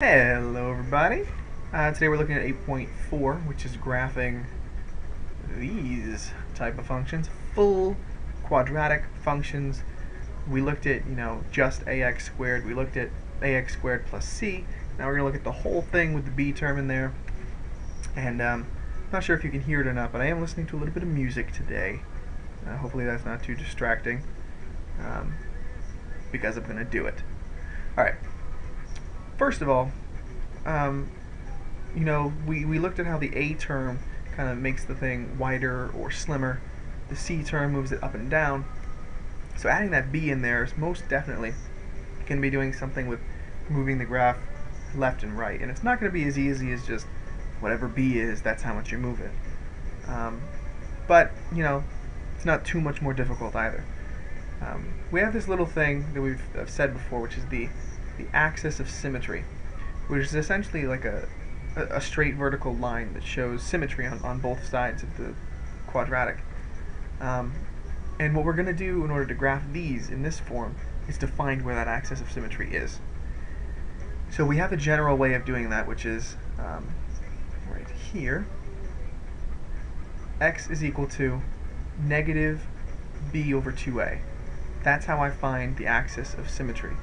Hello everybody. Today we're looking at 8.4, which is graphing these type of functions, full quadratic functions. We looked at, just ax squared. We looked at ax squared plus c. Now we're going to look at the whole thing with the b term in there. And I'm not sure if you can hear it or not, but I am listening to a little bit of music today. Hopefully that's not too distracting, because I'm going to do it. Alright. First of all, we looked at how the A term kind of makes the thing wider or slimmer. The C term moves it up and down. So adding that B in there is most definitely going to be doing something with moving the graph left and right. And it's not going to be as easy as just whatever B is, that's how much you move it. But it's not too much more difficult either. We have this little thing that I've said before, which is the axis of symmetry, which is essentially like a straight vertical line that shows symmetry on both sides of the quadratic. And what we're going to do in order to graph these in this form is to find where that axis of symmetry is. So we have a general way of doing that, which is right here. X is equal to negative b over 2a. That's how I find the axis of symmetry.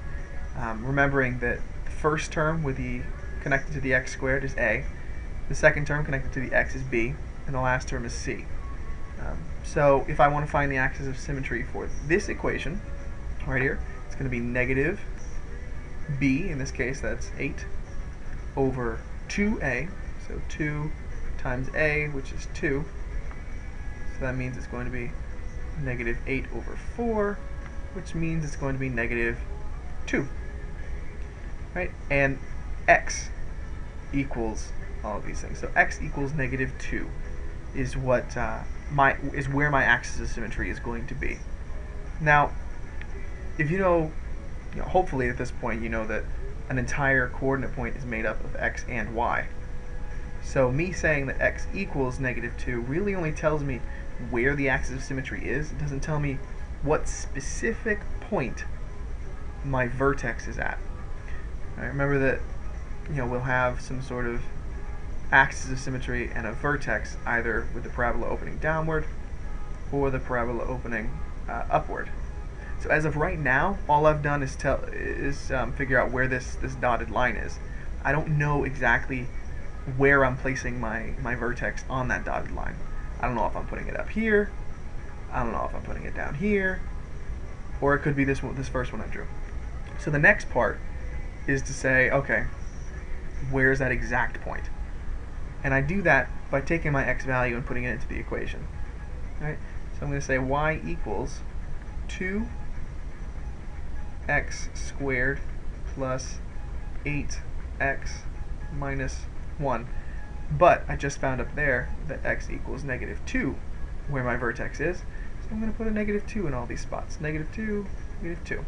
Remembering that the first term with the connected to the x squared is a, the second term connected to the x is b, and the last term is c. So if I want to find the axis of symmetry for this equation, right here, it's going to be negative b, in this case that's 8, over 2a, so 2 times a, which is 2, so that means it's going to be negative 8 over 4, which means it's going to be negative 2. Right? And x equals all of these things. So x equals negative 2 is what where my axis of symmetry is going to be. Now, if hopefully at this point you know that an entire coordinate point is made up of x and y. So me saying that x equals negative 2 really only tells me where the axis of symmetry is. It doesn't tell me what specific point my vertex is at. Right, remember that we'll have some sort of axis of symmetry and a vertex either with the parabola opening downward or the parabola opening upward. So as of right now, all I've done is figure out where this dotted line is. I don't know exactly where I'm placing my vertex on that dotted line. I don't know if I'm putting it up here, I don't know if I'm putting it down here, or it could be this first one I drew. So the next part is to say, okay, where's that exact point? And I do that by taking my x value and putting it into the equation. Right? So I'm going to say y equals 2x squared plus 8x minus 1. But I just found up there that x equals negative 2, where my vertex is. So I'm going to put a negative 2 in all these spots. Negative 2, negative 2.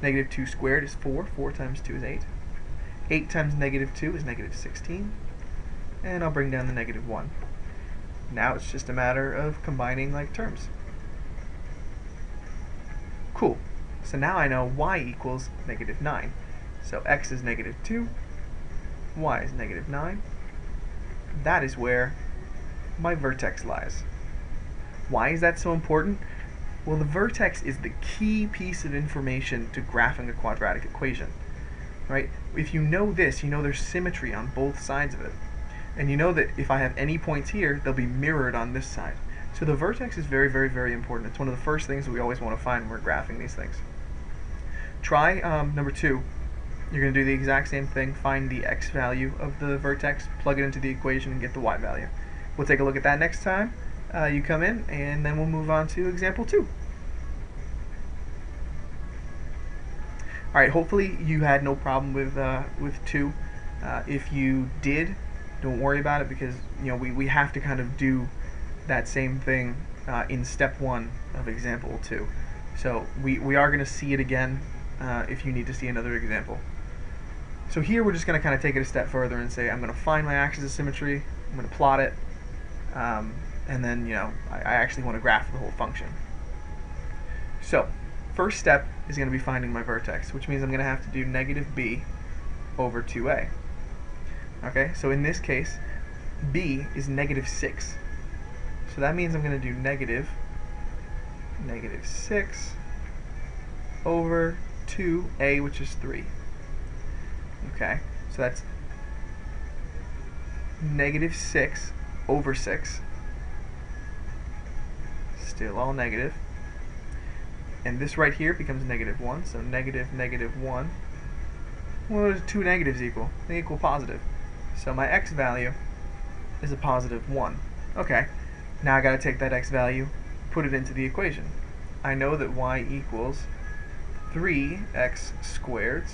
Negative 2 squared is 4. 4 times 2 is 8. 8 times negative 2 is negative 16. And I'll bring down the negative 1. Now it's just a matter of combining like terms. Cool. So now I know y equals negative 9. So x is negative 2. Y is negative 9. That is where my vertex lies. Why is that so important? Well, the vertex is the key piece of information to graphing a quadratic equation. Right? If you know this, you know there's symmetry on both sides of it. And you know that if I have any points here, they'll be mirrored on this side. So the vertex is very, very, very important. It's one of the first things that we always want to find when we're graphing these things. Try number 2. You're going to do the exact same thing. Find the x value of the vertex, plug it into the equation, and get the y value. We'll take a look at that next time you come in, and then we'll move on to example 2. Alright, hopefully you had no problem with 2. If you did, don't worry about it, because we have to kind of do that same thing in step 1 of example 2. So we are going to see it again if you need to see another example. So here we're just going to kind of take it a step further and say I'm going to find my axis of symmetry, I'm going to plot it, and then I actually want to graph the whole function. So First step is going to be finding my vertex, which means I'm going to have to do negative b over 2a. Okay, so in this case, b is negative 6. So that means I'm going to do negative 6 over 2a, which is 3. Okay, so that's negative 6 over 6. Still all negative. And this right here becomes negative 1, so negative 1. What does two negatives equal? They equal positive. So my x value is a positive 1. Okay, now I got to take that x value, put it into the equation. I know that y equals 3x squared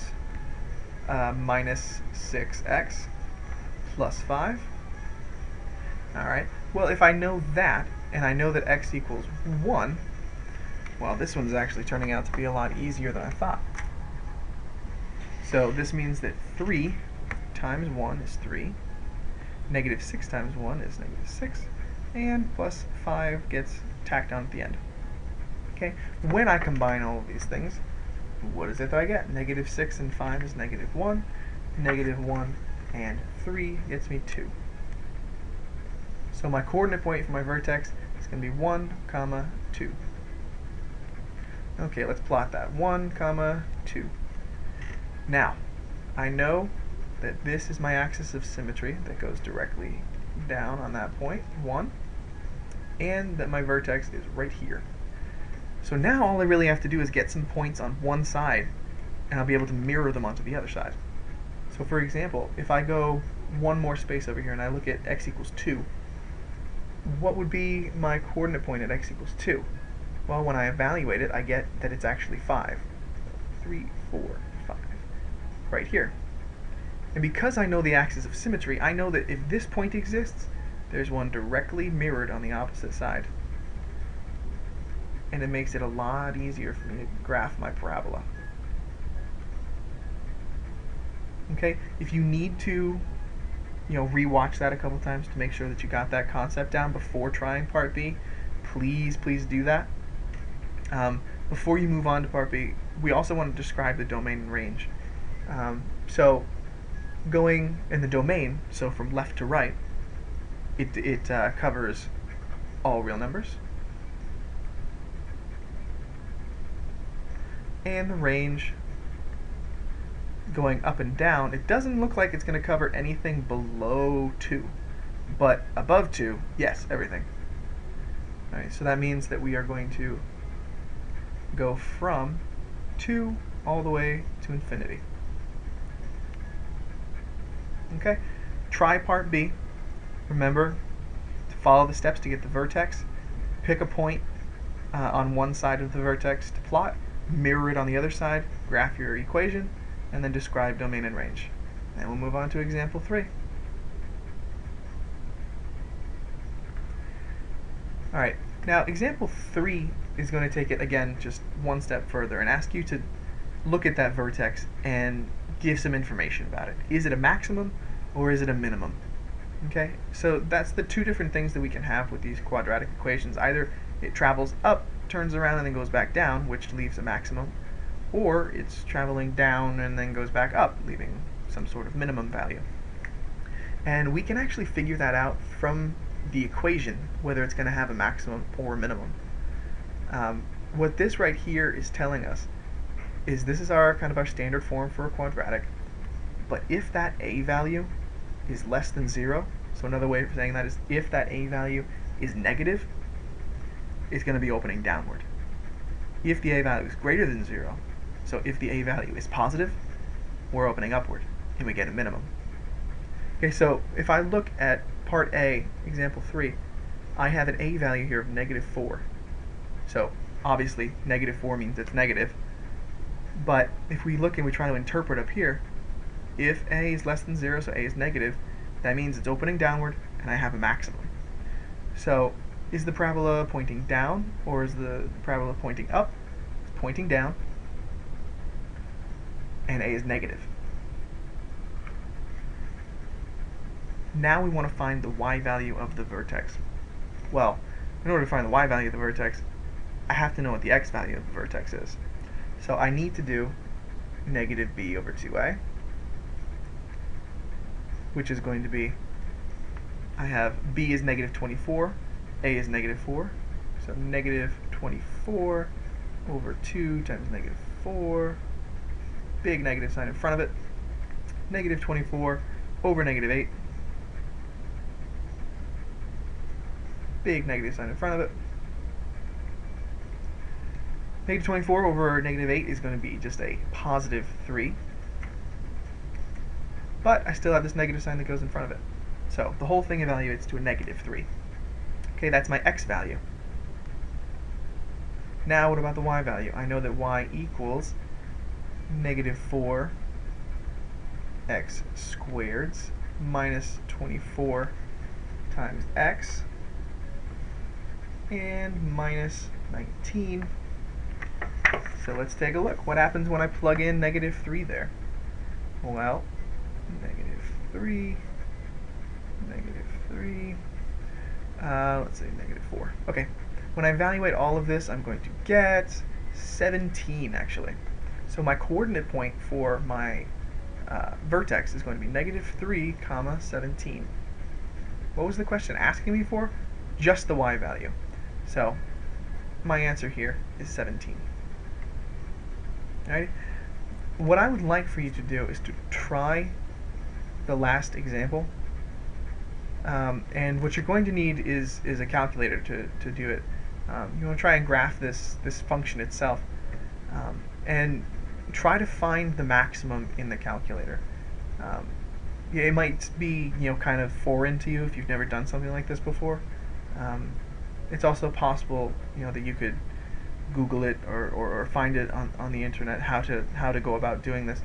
minus 6x plus 5. Alright, well if I know that, and I know that x equals 1, well this one's actually turning out to be a lot easier than I thought. So this means that 3 times 1 is 3, negative 6 times 1 is negative 6, and plus 5 gets tacked on at the end. Okay, when I combine all of these things, what is it that I get? Negative 6 and 5 is negative 1, negative 1 and 3 gets me 2. So my coordinate point for my vertex is going to be 1, 2. Okay, let's plot that. 1, 2. Now, I know that this is my axis of symmetry that goes directly down on that point, 1, and that my vertex is right here. So now all I really have to do is get some points on one side, and I'll be able to mirror them onto the other side. So for example, if I go one more space over here and I look at x equals 2, what would be my coordinate point at x equals 2? Well, when I evaluate it, I get that it's actually 5. 3, 4, 5. Right here. And because I know the axis of symmetry, I know that if this point exists, there's one directly mirrored on the opposite side. And it makes it a lot easier for me to graph my parabola. Okay, if you need to, rewatch that a couple times to make sure that you got that concept down before trying part B, please do that. Before you move on to part B, we also want to describe the domain and range. So going in the domain, so from left to right, it covers all real numbers. And the range, going up and down, it doesn't look like it's going to cover anything below 2. But above 2, yes, everything. Alright, so that means that we are going to go from 2 all the way to infinity. Okay, try part B. Remember to follow the steps to get the vertex. Pick a point on one side of the vertex to plot, mirror it on the other side, graph your equation, and then describe domain and range. And we'll move on to example 3. Alright, now example 3 is going to take it again just one step further and ask you to look at that vertex and give some information about it. Is it a maximum or is it a minimum? Okay, so that's the two different things that we can have with these quadratic equations. Either it travels up, turns around, and then goes back down, which leaves a maximum, or it's traveling down and then goes back up, leaving some sort of minimum value. And we can actually figure that out from the equation, whether it's going to have a maximum or a minimum. What this right here is telling us is this is our kind of our standard form for a quadratic, but if that a value is less than 0, so another way of saying that is if that a value is negative, it's going to be opening downward. If the a value is greater than 0, so if the a value is positive, we're opening upward, and we get a minimum. Okay, so if I look at part A, example 3, I have an a value here of negative 4. So obviously negative 4 means it's negative, but if we look and we try to interpret up here, if a is less than 0, so a is negative, that means it's opening downward and I have a maximum. So is the parabola pointing down or is the parabola pointing up? It's pointing down, and a is negative. Now we want to find the y value of the vertex. Well, in order to find the y value of the vertex, I have to know what the x value of the vertex is. So I need to do negative b over 2a which is going to be, I have b is negative 24, a is negative 4, so negative 24 over 2 times negative 4, big negative sign in front of it, negative 24 over negative 8, big negative sign in front of it. Negative 24 over negative 8 is going to be just a positive 3. But I still have this negative sign that goes in front of it. So the whole thing evaluates to a negative 3. Okay, that's my x value. Now what about the y value? I know that y equals negative 4 x squared minus 24 times x and minus 19. So let's take a look. What happens when I plug in negative 3 there? Well, negative 3, let's say negative 4. Okay, when I evaluate all of this, I'm going to get 17, actually. So my coordinate point for my vertex is going to be negative 3, comma 17. What was the question asking me for? Just the y value. So my answer here is 17. Alright? What I would like for you to do is to try the last example, and what you're going to need is a calculator to do it. You want to try and graph this function itself, and try to find the maximum in the calculator. Yeah, it might be kind of foreign to you if you've never done something like this before. It's also possible that you could Google it or find it on the internet how to go about doing this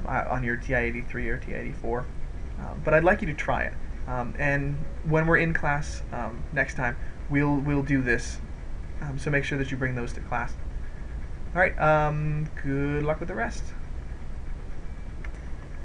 on your TI-83 or TI-84. But I'd like you to try it. And when we're in class next time, we'll do this. So make sure that you bring those to class. All right. Good luck with the rest.